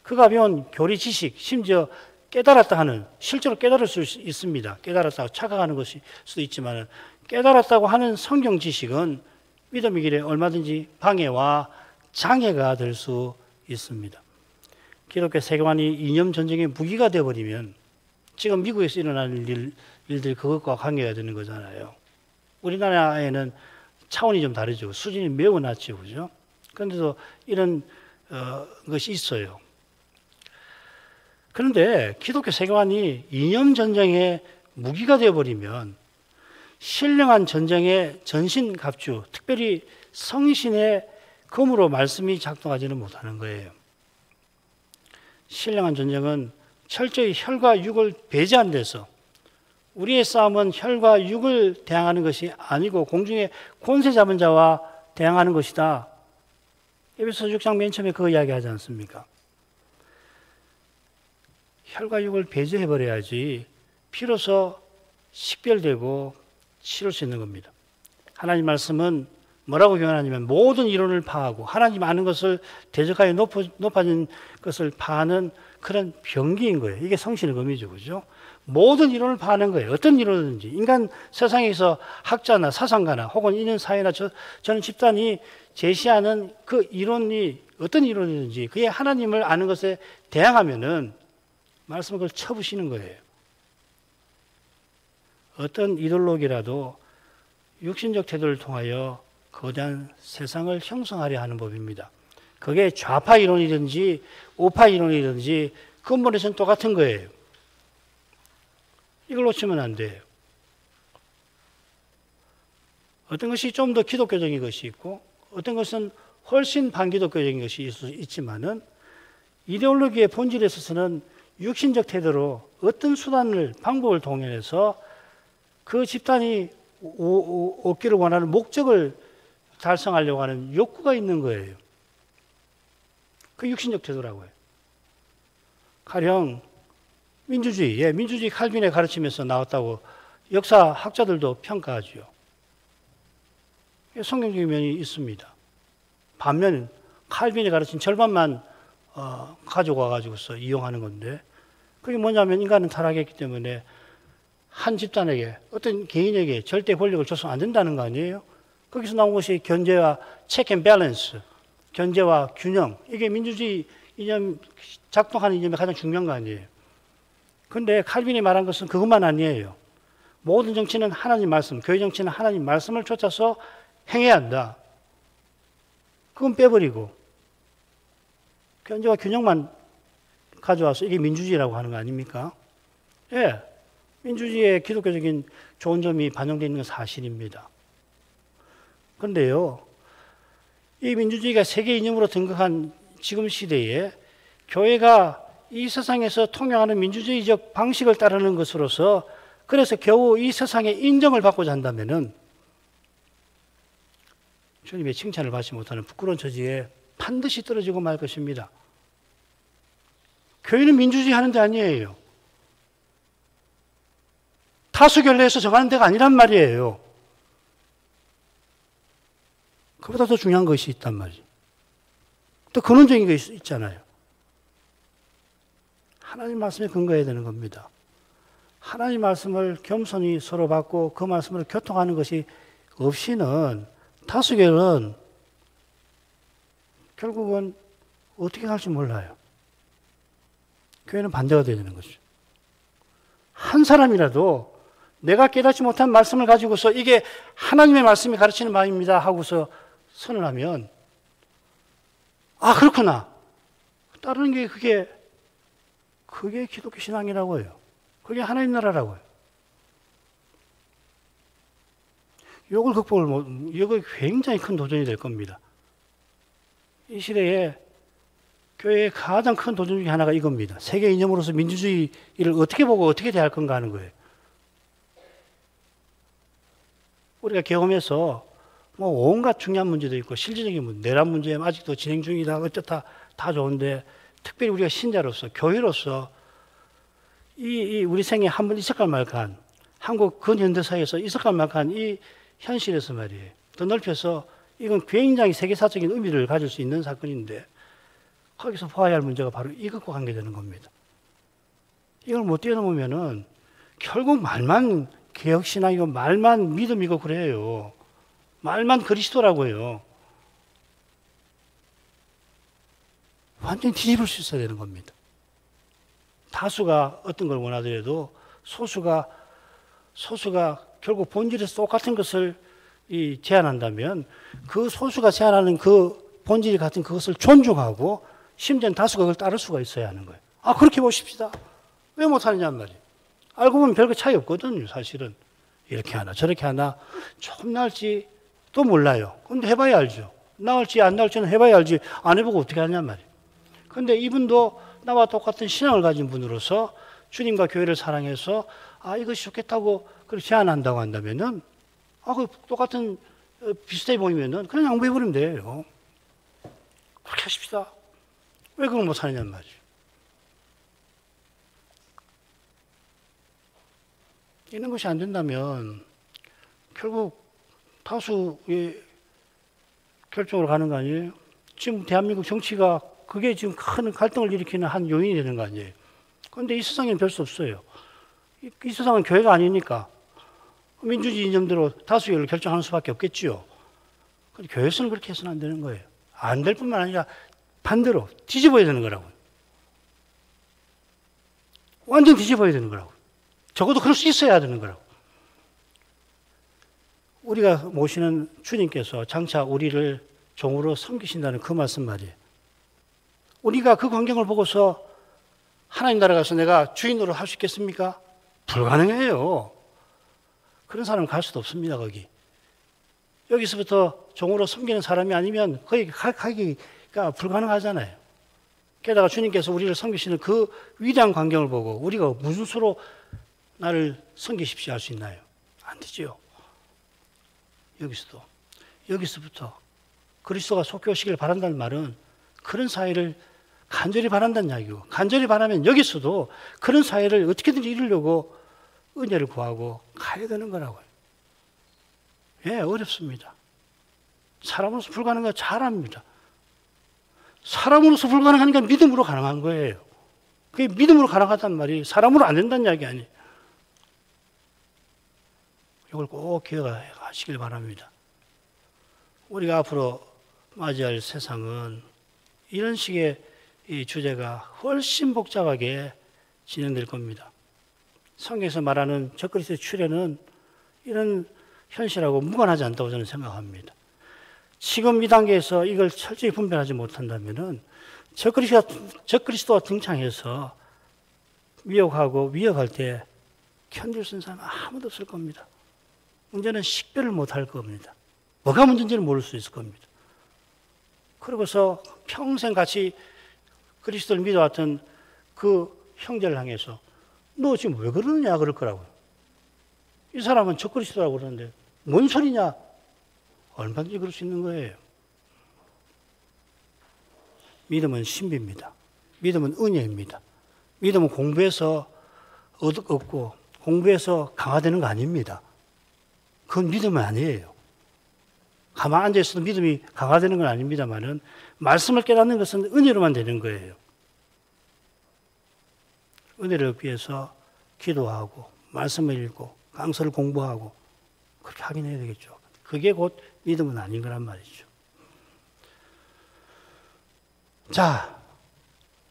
[SPEAKER 1] 그가 배운 교리 지식, 심지어 깨달았다 하는, 실제로 깨달을 수 있습니다. 깨달았다고 착각하는 것일 수도 있지만 깨달았다고 하는 성경 지식은 믿음의 길에 얼마든지 방해와 장애가 될 수 있습니다. 기독교 세계관이 이념 전쟁의 무기가 되어버리면 지금 미국에서 일어나는 일들이 그것과 관계가 되는 거잖아요. 우리나라에는 차원이 좀 다르죠. 수준이 매우 낮죠, 그죠? 그런데도 이런 것이 있어요. 그런데 기독교 세계관이 이념 전쟁의 무기가 되어버리면 신령한 전쟁의 전신갑주, 특별히 성신의 검으로 말씀이 작동하지는 못하는 거예요. 신령한 전쟁은 철저히 혈과 육을 배제한 데서 우리의 싸움은 혈과 육을 대항하는 것이 아니고 공중의 권세 잡은 자와 대항하는 것이다. 에베소서 6장 맨 처음에 그 이야기 하지 않습니까? 혈과 육을 배제해버려야지 비로소 식별되고 치를 수 있는 겁니다. 하나님 말씀은 뭐라고 교훈하냐면 모든 이론을 파하고 하나님 아는 것을 대적하여 높아진 것을 파하는 그런 병기인 거예요. 이게 성신의 의미죠, 그죠? 모든 이론을 파하는 거예요. 어떤 이론이든지 인간 세상에서 학자나 사상가나 혹은 있는 사회나 저는 집단이 제시하는 그 이론이 어떤 이론이든지 그의 하나님을 아는 것에 대항하면은 말씀을 그걸 쳐부시는 거예요. 어떤 이데올로기라도 육신적 태도를 통하여 거대한 세상을 형성하려 하는 법입니다. 그게 좌파 이론이든지 우파 이론이든지 근본에서는 똑같은 거예요. 이걸 놓치면 안 돼요. 어떤 것이 좀 더 기독교적인 것이 있고 어떤 것은 훨씬 반기독교적인 것이 있지만은 이데올로기의 본질에 있어서는 육신적 태도로 어떤 수단을 방법을 동원해서 그 집단이 얻기를 원하는 목적을 달성하려고 하는 욕구가 있는 거예요. 그 육신적 태도라고 해요. 가령 민주주의, 예, 민주주의 칼빈의 가르침에서 나왔다고 역사학자들도 평가하죠. 성경적인 면이 있습니다. 반면 칼빈이 가르친 절반만 가져와 가지고서 이용하는 건데, 그게 뭐냐면 인간은 타락했기 때문에 한 집단에게, 어떤 개인에게 절대 권력을 줘서는 안 된다는 거 아니에요? 거기서 나온 것이 견제와 체크 앤 밸런스, 견제와 균형, 이게 민주주의 이념, 작동하는 이념의 가장 중요한 거 아니에요? 그런데 칼빈이 말한 것은 그것만 아니에요. 모든 정치는 하나님 말씀, 교회 정치는 하나님 말씀을 쫓아서 행해야 한다. 그건 빼버리고 견제와 균형만 가져와서 이게 민주주의라고 하는 거 아닙니까? 예, 민주주의의 기독교적인 좋은 점이 반영되어 있는 건 사실입니다. 그런데요, 이 민주주의가 세계 이념으로 등극한 지금 시대에 교회가 이 세상에서 통용하는 민주주의적 방식을 따르는 것으로서, 그래서 겨우 이 세상의 인정을 받고자 한다면은 주님의 칭찬을 받지 못하는 부끄러운 처지에 반드시 떨어지고 말 것입니다. 교회는 민주주의 하는 데 아니에요. 다수결례에서 정하는 데가 아니란 말이에요. 그보다 더 중요한 것이 있단 말이죠. 또 근원적인 것이 있잖아요. 하나님 말씀에 근거해야 되는 겁니다. 하나님 말씀을 겸손히 서로 받고 그 말씀으로 교통하는 것이 없이는 다수결은 결국은 어떻게 갈지 몰라요. 교회는 반대가 되야 되는 거죠. 한 사람이라도 내가 깨닫지 못한 말씀을 가지고서 이게 하나님의 말씀이 가르치는 바입니다 하고서 선을 하면, 아, 그렇구나. 따르는 게 그게 기독교 신앙이라고요. 그게 하나님 나라라고요. 이걸 이거 굉장히 큰 도전이 될 겁니다. 이 시대에 교회의 가장 큰 도전 중에 하나가 이겁니다. 세계 이념으로서 민주주의를 어떻게 보고 어떻게 대할 건가 하는 거예요. 우리가 경험해서 뭐 온갖 중요한 문제도 있고 실질적인 문제, 내란 문제 아직도 진행 중이다, 어쩌다 다 좋은데, 특별히 우리가 신자로서, 교회로서 이 우리 생에 한 번 있을까 말까한, 한국 근현대사에서 있을까 말까한 이 현실에서 말이에요. 더 넓혀서 이건 굉장히 세계사적인 의미를 가질 수 있는 사건인데, 거기서 보아야 할 문제가 바로 이것과 관계되는 겁니다. 이걸 못 뛰어넘으면은 결국 말만 개혁신앙이고 말만 믿음이고 그래요. 말만 그리스도라고요. 완전히 뒤집을 수 있어야 되는 겁니다. 다수가 어떤 걸 원하더라도 소수가 결국 본질에서 똑같은 것을 제안한다면 그 소수가 제안하는 그 본질 같은 그것을 존중하고 심지어는 다수가 그걸 따를 수가 있어야 하는 거예요. 아, 그렇게 보십시다. 왜 못하느냐는 말이에요. 알고 보면 별거 차이 없거든요, 사실은. 이렇게 하나 저렇게 하나 조금 나을지도 몰라요. 근데 해봐야 알죠. 나을지 안 나을지는 해봐야 알지, 안 해보고 어떻게 하냐는 말이에요. 근데 이분도 나와 똑같은 신앙을 가진 분으로서 주님과 교회를 사랑해서 아, 이것이 좋겠다고 그렇게 제안한다고 한다면은, 아, 그 똑같은 비슷해 보이면은 그냥 양보해버리면 돼요. 그렇게 하십시다. 왜 그걸 못 하느냐는 말이죠. 이런 것이 안 된다면 결국 다수의 결정으로 가는 거 아니에요? 지금 대한민국 정치가 그게 지금 큰 갈등을 일으키는 한 요인이 되는 거 아니에요? 그런데 이 세상에는 별 수 없어요. 이 세상은 교회가 아니니까 민주주의 이념대로 다수결을 결정하는 수밖에 없겠지요. 그런데 교회에서는 그렇게 해서는 안 되는 거예요. 안 될 뿐만 아니라 반대로 뒤집어야 되는 거라고요. 완전 뒤집어야 되는 거라고요. 적어도 그럴 수 있어야 되는 거라고. 우리가 모시는 주님께서 장차 우리를 종으로 섬기신다는 그 말씀 말이에요. 우리가 그 광경을 보고서 하나님 나라 가서 내가 주인으로 할 수 있겠습니까? 불가능해요. 그런 사람 갈 수도 없습니다, 거기. 여기서부터 종으로 섬기는 사람이 아니면 거기 가기가 불가능하잖아요. 게다가 주님께서 우리를 섬기시는 그 위대한 광경을 보고 우리가 무슨 수로 나를 섬기십시오 할 수 있나요? 안 되죠. 여기서부터 그리스도가 속해 오시기를 바란다는 말은 그런 사회를 간절히 바란다는 이야기고, 간절히 바라면 여기서도 그런 사회를 어떻게든지 이루려고 은혜를 구하고 가야 되는 거라고요. 예, 어렵습니다. 사람으로서 불가능한 거 잘 압니다. 사람으로서 불가능하니까 믿음으로 가능한 거예요. 그게 믿음으로 가능하다는 말이 사람으로 안 된다는 이야기 아니에요. 이걸 꼭 기억하시길 바랍니다. 우리가 앞으로 맞이할 세상은 이런 식의 이 주제가 훨씬 복잡하게 진행될 겁니다. 성경에서 말하는 적그리스도의 출현은 이런 현실하고 무관하지 않다고 저는 생각합니다. 지금 이 단계에서 이걸 철저히 분별하지 못한다면 적그리스도가 등장해서 미혹하고 위협할 때 견딜 수 있는 사람은 아무도 없을 겁니다. 문제는 식별을 못할 겁니다. 뭐가 문제인지를 모를 수 있을 겁니다. 그러고서 평생 같이 그리스도를 믿어왔던 그 형제를 향해서 너 지금 왜 그러느냐 그럴 거라고요. 이 사람은 적그리스도라고 그러는데 뭔 소리냐? 얼마든지 그럴 수 있는 거예요. 믿음은 신비입니다. 믿음은 은혜입니다. 믿음은 공부해서 얻고 공부해서 강화되는 거 아닙니다. 그건 믿음은 아니에요. 가만 앉아있어도 믿음이 강화되는 건 아닙니다만은 말씀을 깨닫는 것은 은혜로만 되는 거예요. 은혜를 얻기 위해서 기도하고 말씀을 읽고 강서를 공부하고 그렇게 하긴 해야 되겠죠. 그게 곧 믿음은 아닌 거란 말이죠. 자,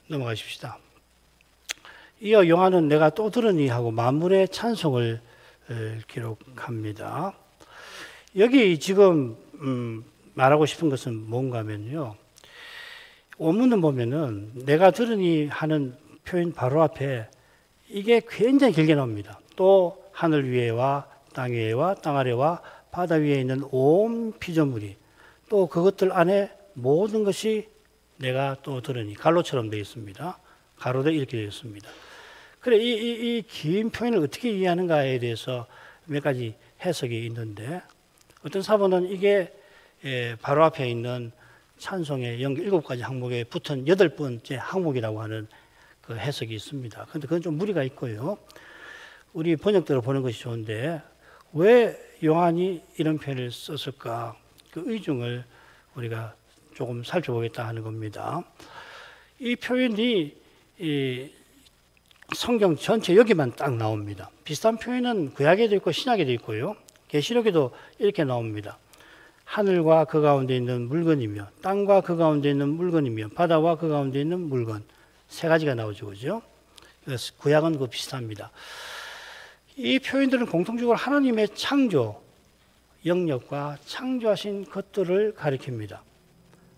[SPEAKER 1] 넘어가십시다. 이어 요한은 내가 또 들으니 하고 만물의 찬송을 기록합니다. 여기 지금 말하고 싶은 것은 뭔가 하면요. 원문을 보면은 내가 들으니 하는 표현 바로 앞에 이게 굉장히 길게 나옵니다. 또 하늘 위에와 땅 위에와 땅 아래와 바다 위에 있는 온 피조물이 또 그것들 안에 모든 것이 내가 또 들으니 갈로처럼 되어 있습니다. 가로되 이렇게 되어 있습니다. 그래 이 긴 표현을 어떻게 이해하는가에 대해서 몇 가지 해석이 있는데 어떤 사본은 이게 바로 앞에 있는 찬송의 7가지 항목에 붙은 8번째 항목이라고 하는 그 해석이 있습니다. 그런데 그건 좀 무리가 있고요. 우리 번역대로 보는 것이 좋은데 왜 요한이 이런 표현을 썼을까? 그 의중을 우리가 조금 살펴보겠다 하는 겁니다. 이 표현이 이 성경 전체 여기만 딱 나옵니다. 비슷한 표현은 구약에도 있고 신약에도 있고요. 계시록에도 이렇게 나옵니다. 하늘과 그 가운데 있는 물건이며 땅과 그 가운데 있는 물건이며 바다와 그 가운데 있는 물건 3가지가 나오죠. 그죠? 그래서 구약은 그 비슷합니다. 이 표현들은 공통적으로 하나님의 창조 영역과 창조하신 것들을 가리킵니다.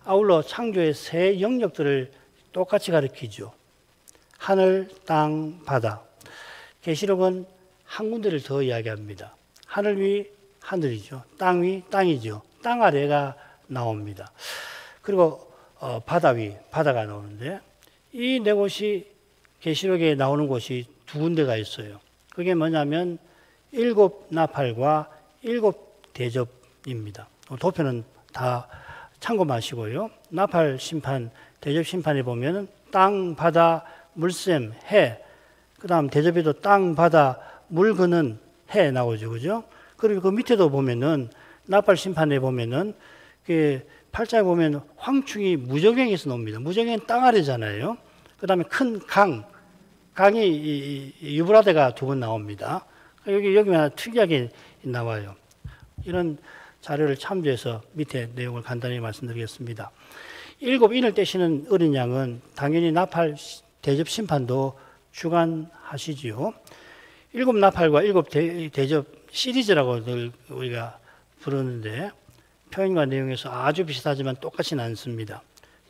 [SPEAKER 1] 아울러 창조의 3 영역들을 똑같이 가리키죠. 하늘, 땅, 바다. 계시록은 한 군데를 더 이야기합니다. 하늘 위 하늘이죠. 땅 위 땅이죠. 땅 아래가 나옵니다. 그리고 바다 위 바다가 나오는데 이 4곳이 계시록에 나오는 곳이 2군데가 있어요. 그게 뭐냐면 7 나팔과 7 대접입니다. 도표는 다 참고마시고요. 나팔 심판, 대접 심판에 보면 땅, 바다, 물샘, 해. 그 다음 대접에도 땅, 바다, 물 그는 해 나오죠. 그죠? 그리고 그 밑에도 보면은 나팔 심판에 보면은 그 8장에 보면 황충이 무저갱에서 나옵니다. 무저갱은 땅 아래잖아요. 그 다음에 큰 강이 유브라데가 2번 나옵니다. 여기만 특이하게 나와요. 이런 자료를 참조해서 밑에 내용을 간단히 말씀드리겠습니다. 7인을 떼시는 어린 양은 당연히 나팔 대접 심판도 주관하시지요. 7 나팔과 7 대접 시리즈라고 우리가 부르는데 표현과 내용에서 아주 비슷하지만 똑같지는 않습니다.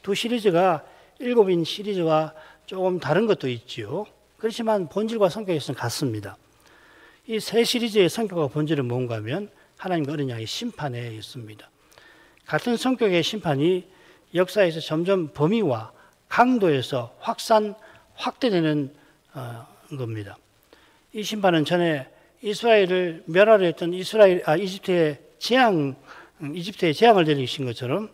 [SPEAKER 1] 2 시리즈가 7인 시리즈와 조금 다른 것도 있지요. 그렇지만 본질과 성격에서는 같습니다. 이 3 시리즈의 성격과 본질은 뭔가 하면 하나님과 어린 양의 심판에 있습니다. 같은 성격의 심판이 역사에서 점점 범위와 강도에서 확대되는 겁니다. 이 심판은 전에 이스라엘을 멸하려 했던 이집트의 재앙을 내리신 것처럼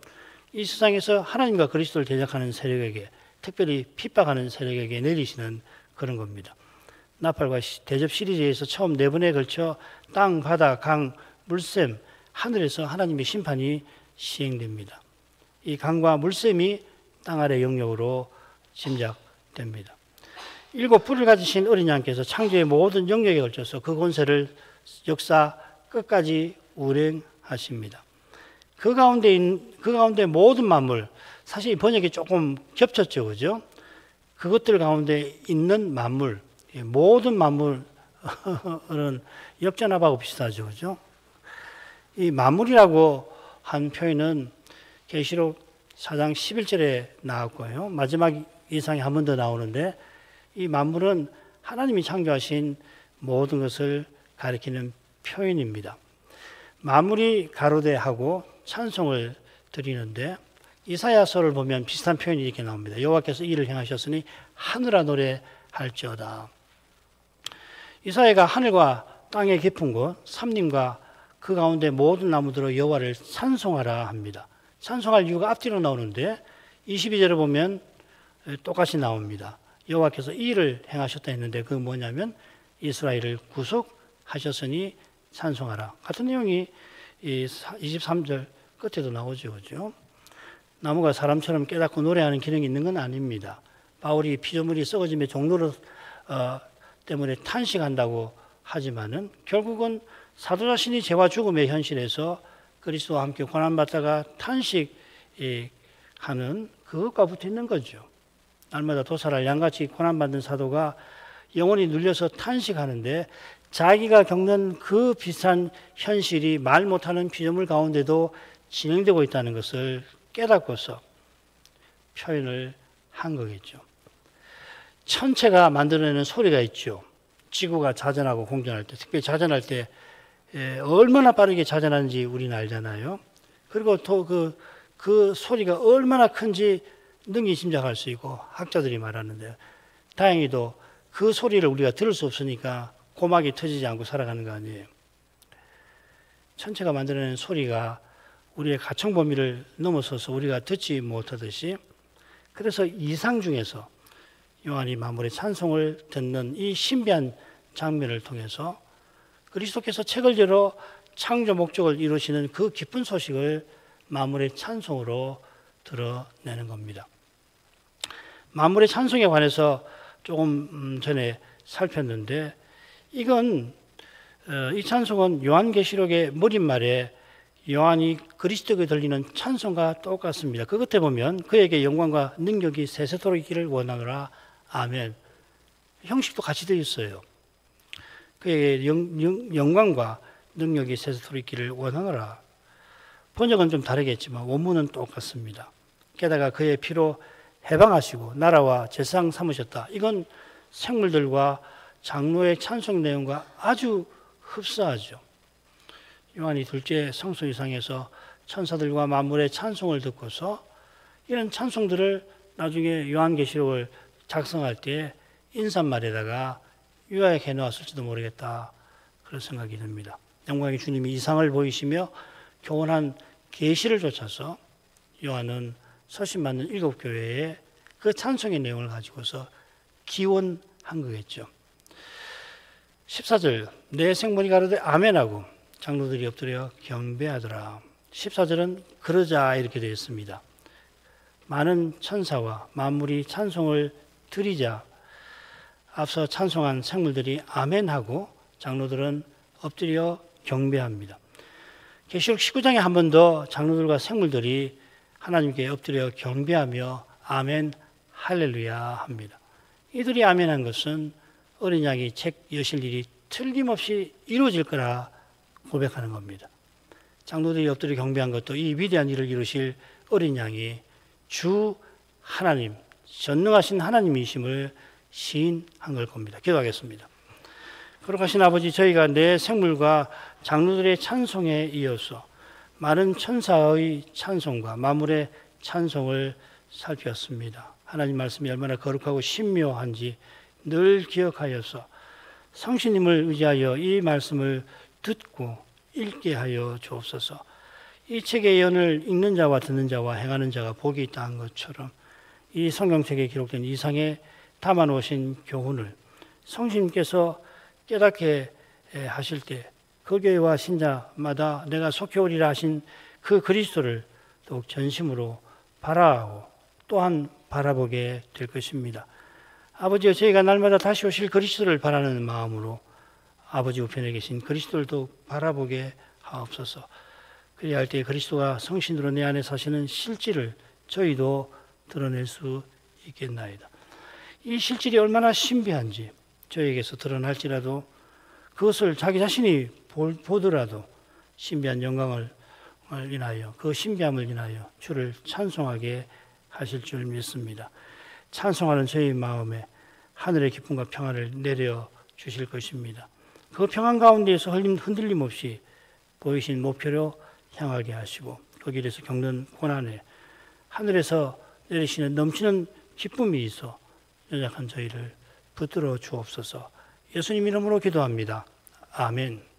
[SPEAKER 1] 이 세상에서 하나님과 그리스도를 대적하는 세력에게 특별히 핍박하는 세력에게 내리시는 그런 겁니다. 나팔과 대접 시리즈에서 처음 4번에 걸쳐 땅, 바다, 강, 물샘, 하늘에서 하나님의 심판이 시행됩니다. 이 강과 물샘이 땅 아래 영역으로 짐작됩니다. 7 뿔을 가지신 어린 양께서 창조의 모든 영역에 걸쳐서 그 권세를 역사 끝까지 운행하십니다. 그 가운데 모든 만물, 사실 이 번역이 조금 겹쳤죠, 그죠? 그것들 가운데 있는 만물, 모든 만물은 역전합하고 비슷하죠, 그죠? 이 만물이라고 한 표현은 계시록 4장 11절에 나왔고요. 마지막 이상에 한 번 더 나오는데, 이 만물은 하나님이 창조하신 모든 것을 가리키는 표현입니다. 만물이 가로되하고 찬송을 드리는데, 이사야서를 보면 비슷한 표현이 이렇게 나옵니다. 여호와께서 이를 행하셨으니 하늘아 노래할지어다. 이사야가 하늘과 땅의 깊은 곳, 삼림과 그 가운데 모든 나무들로 여호와를 찬송하라 합니다. 찬송할 이유가 앞뒤로 나오는데 22절을 보면 똑같이 나옵니다. 여호와께서 이 일을 행하셨다 했는데 그건 뭐냐면 이스라엘을 구속하셨으니 찬송하라. 같은 내용이 23절 끝에도 나오죠. 그죠? 나무가 사람처럼 깨닫고 노래하는 기능이 있는 건 아닙니다. 바울이 피조물이 썩어짐의 종로로 때문에 탄식한다고 하지만은 결국은 사도 자신이 죄와 죽음의 현실에서 그리스도와 함께 고난받다가 탄식하는 그것과 붙어 있는 거죠. 날마다 도살할 양같이 고난받는 사도가 영혼이 눌려서 탄식하는데 자기가 겪는 그 비슷한 현실이 말 못하는 피조물 가운데도 진행되고 있다는 것을 깨닫고서 표현을 한 거겠죠. 천체가 만들어내는 소리가 있죠. 지구가 자전하고 공전할 때, 특별히 자전할 때 얼마나 빠르게 자전하는지 우리는 알잖아요. 그리고 또 그 소리가 얼마나 큰지 능히 짐작할 수 있고 학자들이 말하는데 다행히도 그 소리를 우리가 들을 수 없으니까 고막이 터지지 않고 살아가는 거 아니에요. 천체가 만들어내는 소리가 우리의 가청 범위를 넘어서서 우리가 듣지 못하듯이 그래서 이상 중에서 요한이 만물의 찬송을 듣는 이 신비한 장면을 통해서 그리스도께서 책을 열어 창조 목적을 이루시는 그 기쁜 소식을 만물의 찬송으로 드러내는 겁니다. 만물의 찬송에 관해서 조금 전에 살폈는데 이건 이 찬송은 요한계시록의 머릿말에 요한이 그리스도에게 들리는 찬송과 똑같습니다. 그 끝에 보면 그에게 영광과 능력이 세세토록 있기를 원하노라. 아멘. 형식도 같이 되어 있어요. 그에게 영광과 능력이 세세토록 있기를 원하노라. 번역은 좀 다르겠지만 원문은 똑같습니다. 게다가 그의 피로 해방하시고 나라와 제상 삼으셨다. 이건 생물들과 장로의 찬송 내용과 아주 흡사하죠. 요한이 둘째 성소 이상에서 천사들과 만물의 찬송을 듣고서 이런 찬송들을 나중에 요한계시록을 작성할 때 인사말에다가 요약해 놓았을지도 모르겠다. 그런 생각이 듭니다. 영광의 주님이 이상을 보이시며 교훈한 계시를 쫓아서 요한은 서신받는 7교회에 그 찬송의 내용을 가지고서 기원한 거겠죠. 14절 내 생물이 가로되 아멘하고 장로들이 엎드려 경배하더라. 14절은 그러자 이렇게 되어 있습니다. 많은 천사와 만물이 찬송을 드리자 앞서 찬송한 생물들이 아멘하고 장로들은 엎드려 경배합니다. 계시록 19장에 한 번 더 장로들과 생물들이 하나님께 엎드려 경배하며 아멘 할렐루야 합니다. 이들이 아멘한 것은 어린 양이 책 여실 일이 틀림없이 이루어질 거라 고백하는 겁니다. 장로들이 엎드려 경배한 것도 이 위대한 일을 이루실 어린 양이 주 하나님, 전능하신 하나님이심을 시인한 걸 겁니다. 기도하겠습니다. 거룩하신 아버지, 저희가 내 생물과 장로들의 찬송에 이어서 많은 천사의 찬송과 만물의 찬송을 살폈습니다. 하나님 말씀이 얼마나 거룩하고 신묘한지 늘 기억하여서 성신님을 의지하여 이 말씀을 듣고 읽게 하여 주옵소서. 이 책의 예언을 읽는 자와 듣는 자와 행하는 자가 복이 있다는 것처럼 이 성경책에 기록된 이상에 담아 놓으신 교훈을 성신께서 깨닫게 하실 때 그 교회와 신자마다 내가 속해오리라 하신 그 그리스도를 더욱 전심으로 바라하고 또한 바라보게 될 것입니다. 아버지여, 저희가 날마다 다시 오실 그리스도를 바라는 마음으로 아버지 우편에 계신 그리스도를 더욱 바라보게 하옵소서. 그래야 할 때 그리스도가 성신으로 내 안에 사시는 실질을 저희도 드러낼 수 있겠나이다. 이 실질이 얼마나 신비한지 저에게서 드러날지라도 그것을 자기 자신이 보더라도 신비한 영광을 인하여 그 신비함을 인하여 주를 찬송하게 하실 줄 믿습니다. 찬송하는 저희 마음에 하늘의 기쁨과 평안을 내려 주실 것입니다. 그 평안 가운데에서 흔들림 없이 보이신 목표로 향하게 하시고 그 길에서 겪는 고난에 하늘에서 내리시는 넘치는 기쁨이 있어 연약한 저희를 붙들어 주옵소서. 예수님 이름으로 기도합니다. 아멘.